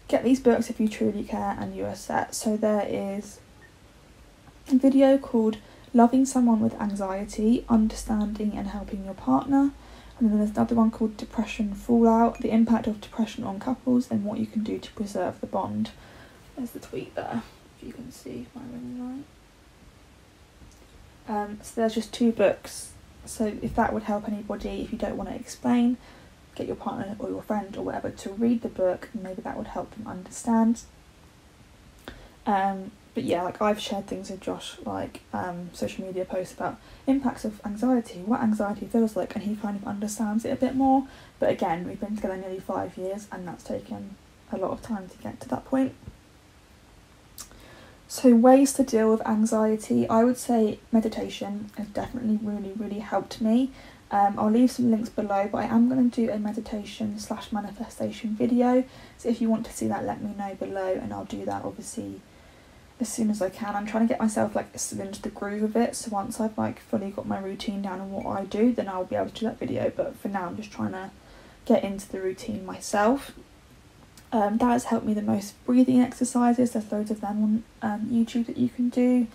Get these books if you truly care and you are set. So there is a video called Loving Someone with Anxiety, Understanding and Helping Your Partner. And then there's another one called Depression Fallout, The Impact of Depression on Couples and What You Can Do to Preserve the Bond. There's the tweet there, if you can see my ring right. So there's just 2 books. So if that would help anybody, if you don't want to explain, get your partner or your friend or whatever to read the book, and maybe that would help them understand. But yeah, like I've shared things with Josh, like social media posts about impacts of anxiety, what anxiety feels like, and he kind of understands it a bit more. But again, we've been together nearly 5 years and that's taken a lot of time to get to that point. So ways to deal with anxiety, I would say meditation has definitely really helped me. I'll leave some links below, but I am going to do a meditation/manifestation video, so if you want to see that, let me know below, and I'll do that obviously as soon as I can. I'm trying to get myself like into the groove of it, so once I've like fully got my routine down and what I do, then I'll be able to do that video. But for now, I'm just trying to get into the routine myself. That has helped me the most. Breathing exercises, there's loads of them on YouTube that you can do.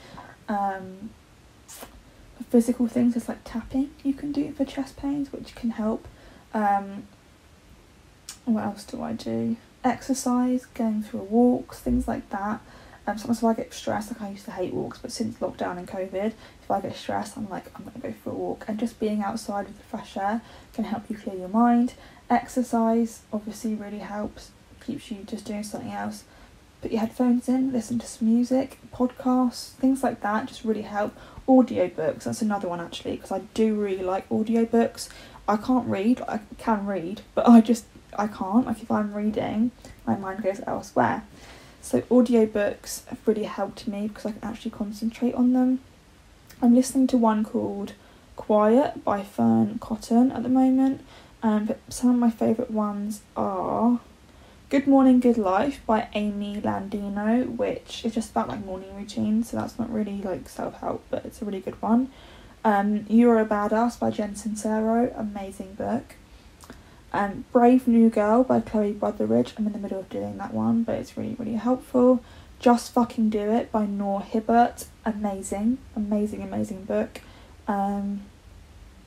Physical things, just like tapping you can do for chest pains, which can help. What else do I do? Exercise, going for walks, things like that. Sometimes if I get stressed, like I used to hate walks, but since lockdown and COVID, if I get stressed, I'm like, I'm going to go for a walk. And just being outside with the fresh air can help you clear your mind. Exercise obviously really helps, keeps you just doing something else. Put your headphones in, listen to some music, podcasts, things like that just really help. Audiobooks, that's another one actually, because I do really like audiobooks. I can't read, I can read, but I can't. Like if I'm reading, my mind goes elsewhere. So audiobooks have really helped me because I can actually concentrate on them. I'm listening to one called Quiet by Fern Cotton at the moment. But some of my favourite ones are Good Morning, Good Life by Amy Landino, which is just about like morning routine, so that's not really like self-help, but it's a really good one. You're a Badass by Jen Sincero, amazing book. Brave New Girl by Chloe Brotheridge, I'm in the middle of doing that one, but it's really helpful. Just Fucking Do It by Noor Hibbert, amazing book.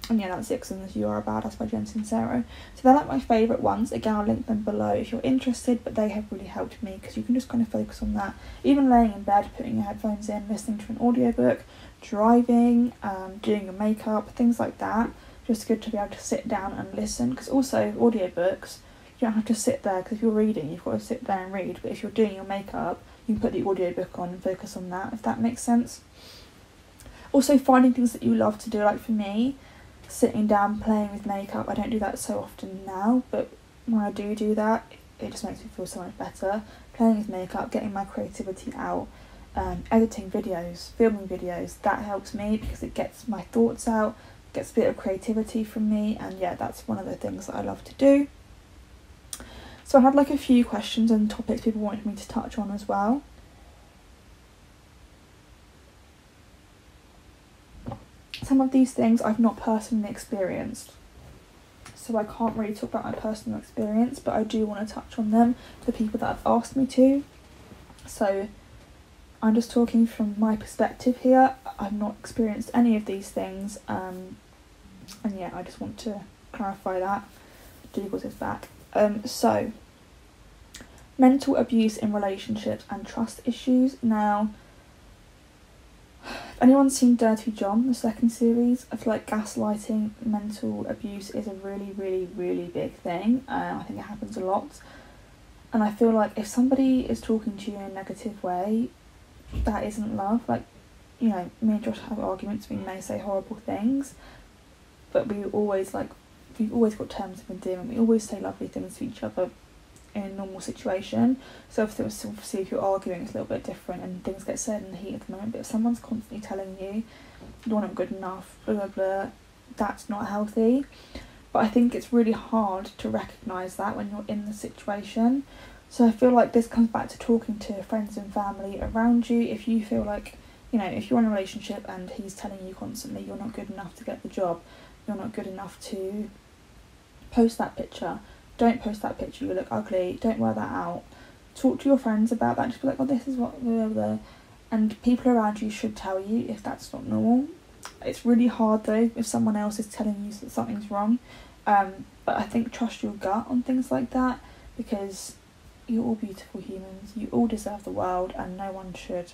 And yeah, that's it, because You Are a Badass by Jen Sincero. So they're like my favourite ones. Again, I'll link them below if you're interested, but they have really helped me because you can just kind of focus on that. Even laying in bed, putting your headphones in, listening to an audiobook, driving, doing your makeup, things like that. Just good to be able to sit down and listen, because also audiobooks, you don't have to sit there, because if you're reading, you've got to sit there and read, but if you're doing your makeup, you can put the audiobook on and focus on that, if that makes sense. Also finding things that you love to do, like for me, sitting down playing with makeup. I don't do that so often now, but when I do that, it just makes me feel so much better. Playing with makeup, getting my creativity out, editing videos, filming videos, that helps me because it gets my thoughts out, gets a bit of creativity from me, and yeah, that's one of the things that I love to do. So I had like a few questions and topics people wanted me to touch on as well. Some of these things I've not personally experienced, so I can't really talk about my personal experience, but I do want to touch on them for people that have asked me to. So I'm just talking from my perspective here. I've not experienced any of these things, and yeah, I just want to clarify that. Douglas is back. So mental abuse in relationships and trust issues. Now, if anyone's seen Dirty John, the second series, I feel like gaslighting, mental abuse is a really big thing. I think it happens a lot. And I feel like if somebody is talking to you in a negative way, that isn't love. Like, you know, me and Josh have arguments, we may say horrible things, but we've always got terms of endearment, we always say lovely things to each other. in a normal situation. So obviously if you're arguing, it's a little bit different and things get said in the heat of the moment. But if someone's constantly telling you you're not good enough, blah blah blah, that's not healthy. But I think it's really hard to recognise that when you're in the situation. So I feel like this comes back to talking to friends and family around you. If you feel like, you know, if you're in a relationship and he's telling you constantly you're not good enough to get the job, you're not good enough to post that picture, don't post that picture, you look ugly, don't wear that out. Talk to your friends about that, just be like, oh, this is what, blah, blah, blah. And people around you should tell you if that's not normal. It's really hard though if someone else is telling you that something's wrong. But I think trust your gut on things like that, because you're all beautiful humans, you all deserve the world, and no one should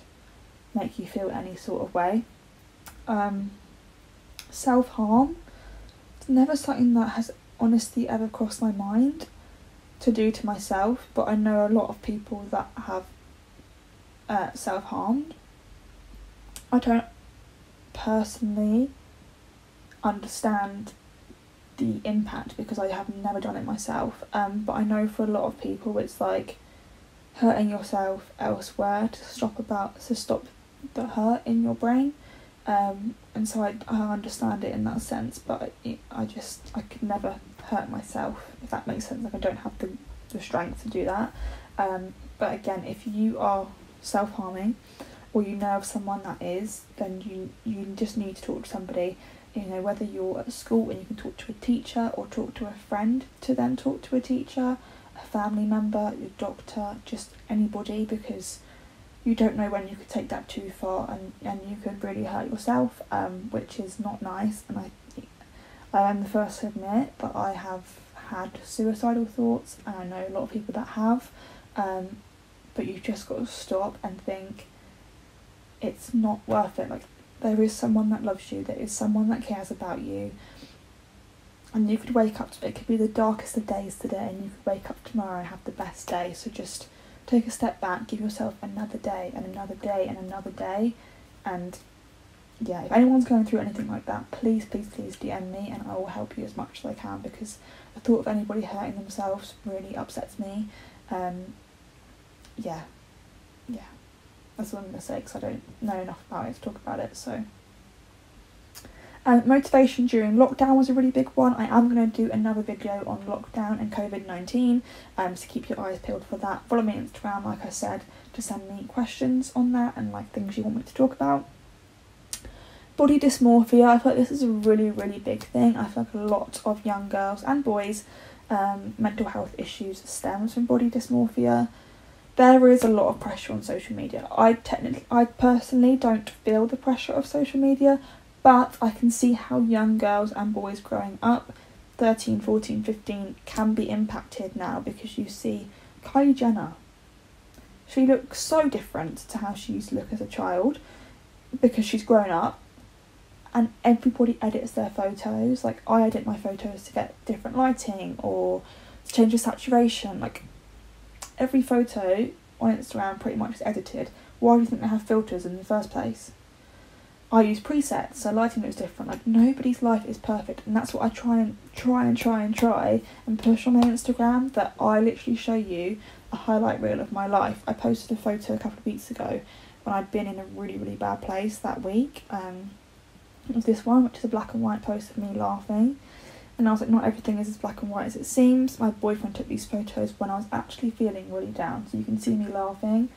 make you feel any sort of way. Self-harm, it's never something that has honestly ever crossed my mind to do to myself, but I know a lot of people that have self-harmed. I don't personally understand the impact because I have never done it myself, but I know for a lot of people it's like hurting yourself elsewhere to stop the hurt in your brain, and so I understand it in that sense, but I could never hurt myself, if that makes sense. Like, I don't have the strength to do that. But again, if you are self-harming or you know of someone that is, then you just need to talk to somebody, you know, whether you're at school and you can talk to a teacher, or talk to a friend to then talk to a teacher, a family member, your doctor, just anybody, because you don't know when you could take that too far and you could really hurt yourself, which is not nice. And I am the first to admit that I have had suicidal thoughts, and I know a lot of people that have, but you've just got to stop and think it's not worth it. Like, there is someone that loves you, there is someone that cares about you, and you could wake up to it could be the darkest of days today, and you could wake up tomorrow and have the best day. So just take a step back, give yourself another day and another day and another day. And yeah, if anyone's going through anything like that, please DM me and I will help you as much as I can, because the thought of anybody hurting themselves really upsets me. Yeah, that's what I'm going to say, because I don't know enough about it to talk about it. So motivation during lockdown was a really big one. I am going to do another video on lockdown and COVID-19, so keep your eyes peeled for that. Follow me on Instagram, like I said, to send me questions on that and like things you want me to talk about. Body dysmorphia, I feel like this is a really, really big thing. I feel like a lot of young girls and boys' mental health issues stems from body dysmorphia. There is a lot of pressure on social media. I personally don't feel the pressure of social media, but I can see how young girls and boys growing up, 13, 14, 15, can be impacted now, because you see Kylie Jenner. She looks so different to how she used to look as a child, because she's grown up, and everybody edits their photos. Like, I edit my photos to get different lighting or to change the saturation. Like, every photo on Instagram pretty much is edited. Why do you think they have filters in the first place? I use presets, so lighting looks different. Like, nobody's life is perfect, and that's what I try and push on my Instagram, that I literally show you a highlight reel of my life. I posted a photo a couple of weeks ago when I'd been in a really, really bad place that week. It was this one, which is a black and white post of me laughing, and I was like, not everything is as black and white as it seems. My boyfriend took these photos when I was actually feeling really down, so you can see me laughing,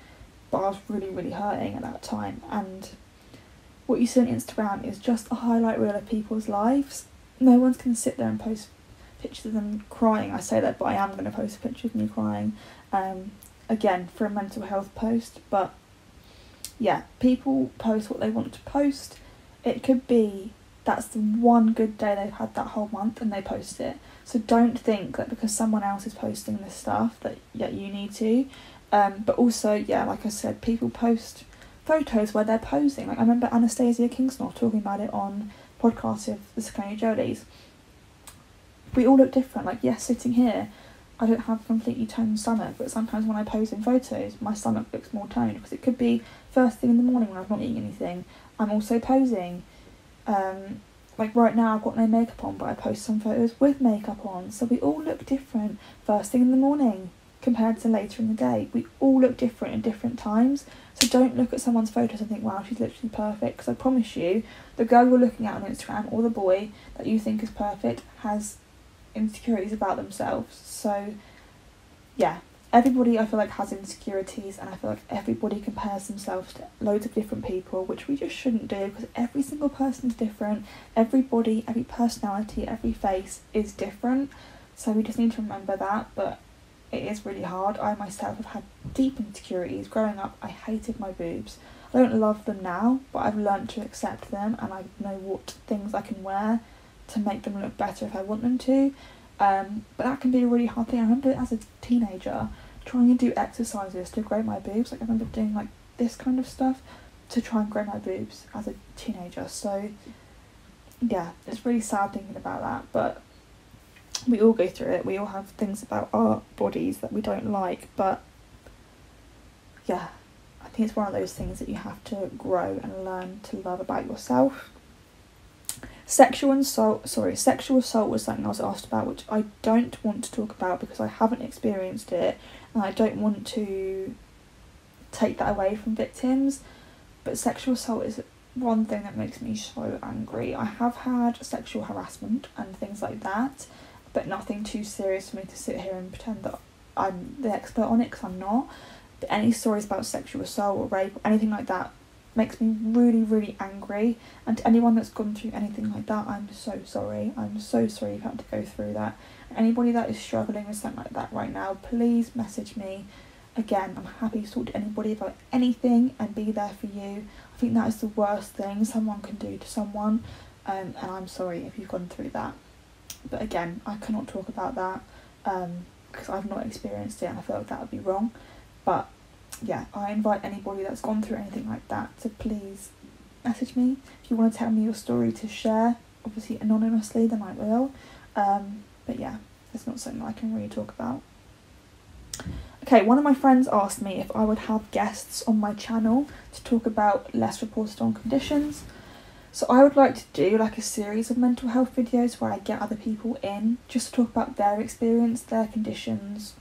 but I was really, really hurting at that time. And what you see on Instagram is just a highlight reel of people's lives. No one's going to sit there and post pictures of them crying. I say that, but I am going to post a picture of me crying, again, for a mental health post. But yeah, people post what they want to post. It could be that's the one good day they've had that whole month and they post it. So don't think that because someone else is posting this stuff that you need to. But also, yeah, like I said, people post photos where they're posing. Like, I remember Anastasia Kingsnorth talking about it on podcast of the Secondary Jolies. We all look different. Like, yes, sitting here, I don't have a completely toned stomach, but sometimes when I pose in photos, my stomach looks more toned, because it could be first thing in the morning when I've not eaten anything. I'm also posing. Like right now I've got no makeup on, but I post some photos with makeup on, so we all look different first thing in the morning. compared to later in the day. We all look different at different times, so don't look at someone's photos and think, wow, she's literally perfect, because I promise you, the girl you're looking at on Instagram or the boy that you think is perfect has insecurities about themselves. So yeah, everybody I feel like has insecurities, and I feel like everybody compares themselves to loads of different people, which we just shouldn't do, because every single person's different. Every body, every personality, every face is different, so we just need to remember that. But it is really hard. I myself have had deep insecurities. Growing up, I hated my boobs. I don't love them now, but I've learned to accept them, and I know what things I can wear to make them look better if I want them to. But that can be a really hard thing. I remember as a teenager trying to do exercises to grow my boobs. Like I remember doing like this kind of stuff to try and grow my boobs as a teenager. So yeah, it's really sad thinking about that, but we all go through it. We all have things about our bodies that we don't like, but yeah, I think it's one of those things that you have to grow and learn to love about yourself. Sexual assault was something I was asked about, which I don't want to talk about because I haven't experienced it, and I don't want to take that away from victims. But sexual assault is one thing that makes me so angry. I have had sexual harassment and things like that, but nothing too serious for me to sit here and pretend that I'm the expert on it, because I'm not. But any stories about sexual assault or rape or anything like that makes me really, really angry. And to anyone that's gone through anything like that, I'm so sorry. I'm so sorry you've had to go through that. And anybody that is struggling with something like that right now, please message me. Again, I'm happy to talk to anybody about anything and be there for you. I think that is the worst thing someone can do to someone, and I'm sorry if you've gone through that. But again, I cannot talk about that because I've not experienced it, and I feel like that would be wrong. But yeah, I invite anybody that's gone through anything like that to please message me. If you want to tell me your story to share, obviously anonymously, then I will. But yeah, it's not something I can really talk about. Okay, one of my friends asked me if I would have guests on my channel to talk about less reported on conditions. So I would like to do like a series of mental health videos where I get other people in just to talk about their experience, their conditions,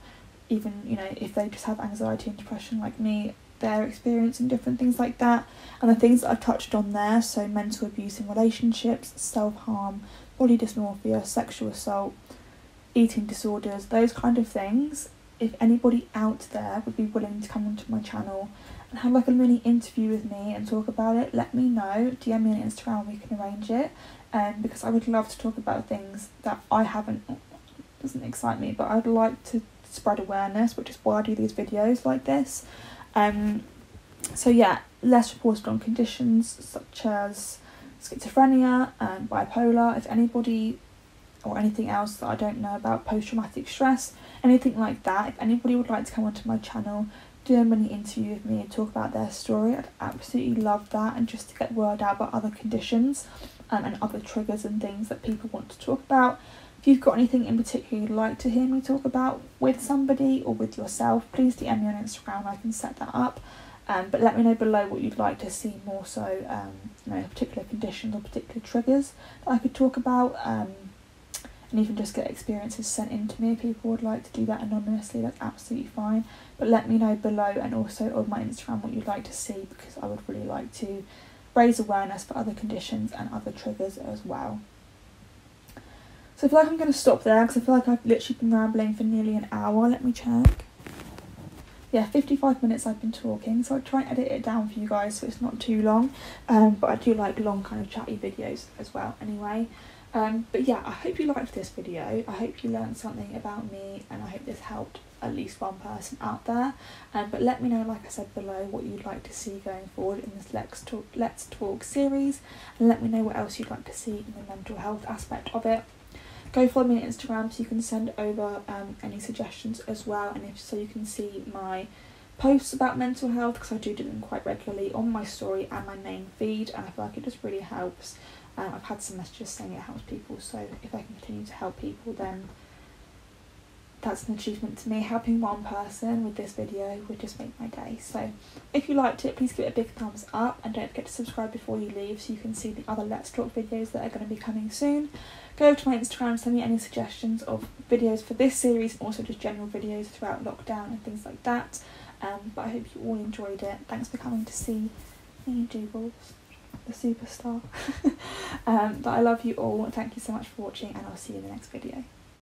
even, you know, if they just have anxiety and depression like me, their experience and different things like that, and the things that I've touched on there, so mental abuse in relationships, self-harm, body dysmorphia, sexual assault, eating disorders, those kind of things. If anybody out there would be willing to come onto my channel and have like a mini interview with me and talk about it, let me know. DM me on Instagram and we can arrange it, because I would love to talk about things that I haven't, doesn't excite me, but I'd like to spread awareness, which is why I do these videos like this. So yeah, less reported on conditions such as schizophrenia and bipolar. If anybody, or anything else that I don't know about, post-traumatic stress, anything like that, if anybody would like to come onto my channel, do a mini interview with me and talk about their story, I'd absolutely love that, and just to get word out about other conditions and other triggers and things that people want to talk about. If you've got anything in particular you'd like to hear me talk about with somebody or with yourself, please DM me on Instagram, I can set that up. But let me know below what you'd like to see more so, you know, particular conditions or particular triggers that I could talk about, and even just get experiences sent in to me. If people would like to do that anonymously, that's absolutely fine. But let me know below, and also on my Instagram, what you'd like to see, because I would really like to raise awareness for other conditions and other triggers as well. So I feel like I'm going to stop there, because I feel like I've literally been rambling for nearly an hour. Let me check. Yeah, 55 minutes I've been talking, so I'll try and edit it down for you guys so it's not too long. But I do like long kind of chatty videos as well anyway. But yeah, I hope you liked this video. I hope you learned something about me, and I hope this helped at least one person out there. But let me know, like I said below, what you'd like to see going forward in this Let's Talk series, and let me know what else you'd like to see in the mental health aspect of it. Go follow me on Instagram so you can send over any suggestions as well, and if so, you can see my posts about mental health, because I do them quite regularly on my story and my main feed, and I feel like it just really helps. I've had some messages saying it helps people, so if I can continue to help people, then that's an achievement to me. Helping one person with this video would just make my day. So if you liked it, please give it a big thumbs up, and don't forget to subscribe before you leave so you can see the other Let's Talk videos that are going to be coming soon. Go to my Instagram and send me any suggestions of videos for this series, and also just general videos throughout lockdown and things like that. But I hope you all enjoyed it. Thanks for coming to see me do balls, the superstar. But I love you all. Thank you so much for watching, and I'll see you in the next video.